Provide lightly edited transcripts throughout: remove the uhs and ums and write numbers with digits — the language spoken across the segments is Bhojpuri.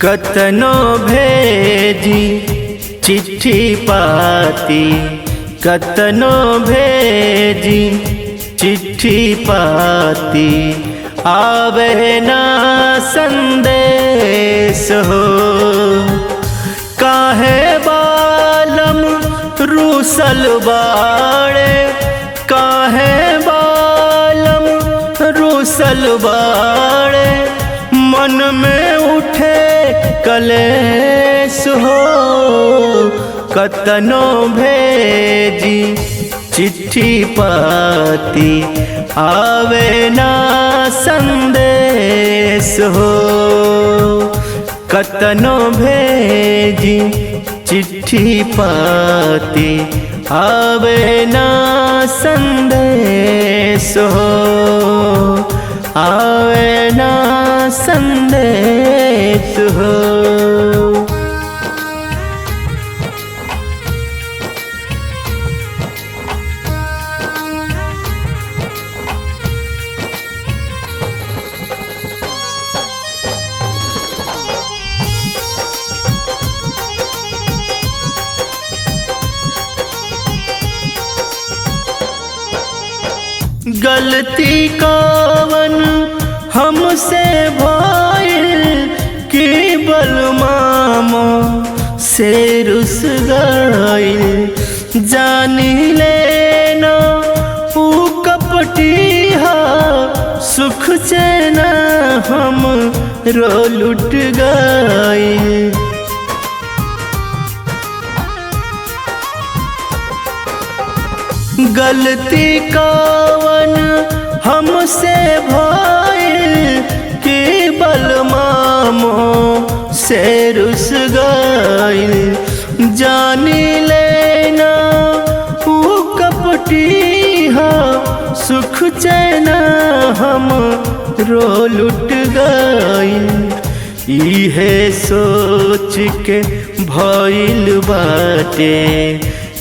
कतनो भेजी चिट्ठी पाती, कतनो भेजी चिट्ठी पाती, आवे ना संदेश हो। काहे बालम रूसल बाड़े, काहे बालम रूसल बाड़े, मन में उठे कलेश हो। कतनो भेजी चिट्ठी पाती, आवे ना संदेश हो। कतनो भेजी चिट्ठी पाती, आवे ना संदेश हो, आवे ना संदेश हो। गलती कवन हमसे भइल कि बलमामो से रुस गइल। जानी लेना ऊ कपटी हा, सुख चैन हम रो लुट गइल। गलती कवन हमसे भइल कि बलमामो से रुस गइल। जानी लेना ऊ कपटी हा, सुख चैन हम रो लुट गइल। इहे सोच के भइल बाटे,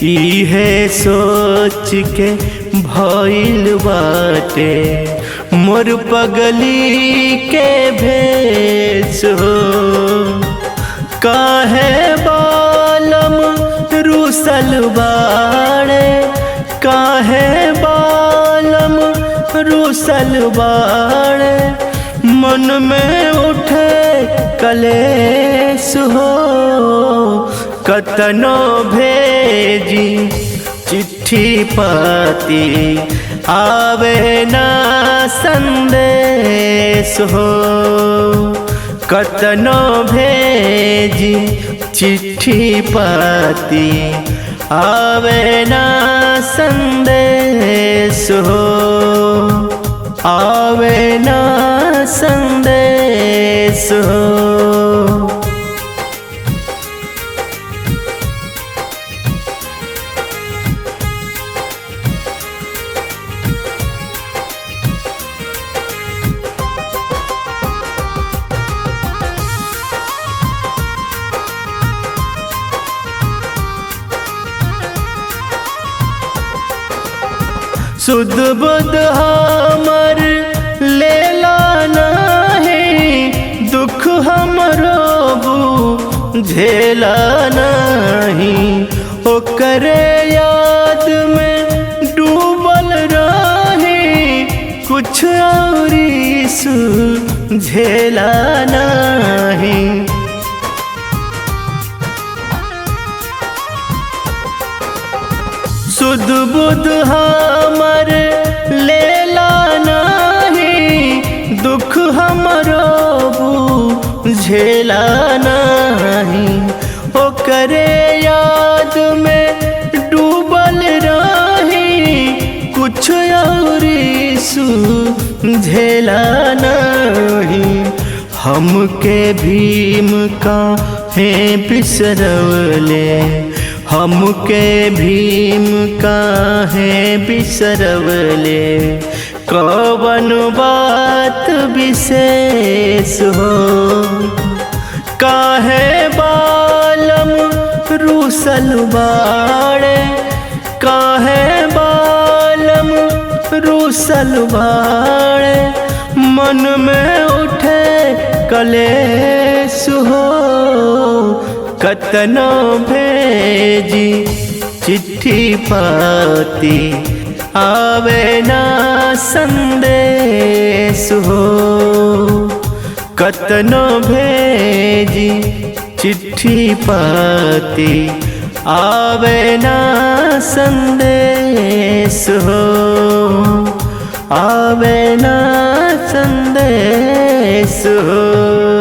इहे सोच के भइल बाटे, मोर पगली के भेष हो। काहे बालम रूसल बाड़े, काहे बालम रूसल बाड़े, मन में उठे कलेश हो। कतनो भेजी चिट्ठी पाती, आवे ना संदेश हो। कतनो भेजी चिट्ठी पाती, आवे ना संदेश हो, आवे ना संदेश हो। सुध बुध हमर लेला नहीं, दुख हमरो झेला नहीं। ओकरे याद में डूबल रही, कुछ औरी सुझेला नहीं। सुध बुध हमर लेला नहीं, दुख हमरो बुझेला नहीं। ओकरे याद में डूबल रही, कुछ औरी सुझेला नहीं। हमके भीम काहे बिसरवले, हमके भीम काहे बिसरवले, कवन बात विशेष हो। काहे बालम रूसल बाड़े, काहे बालम रूसल बाड़े, मन में उठे कलेश हो। कतनो भेजी चिट्ठी पाती आवे ना संदेश हो। कतनो भेजी चिट्ठी पाती आवे ना संदेश हो, आवे ना संदेश हो।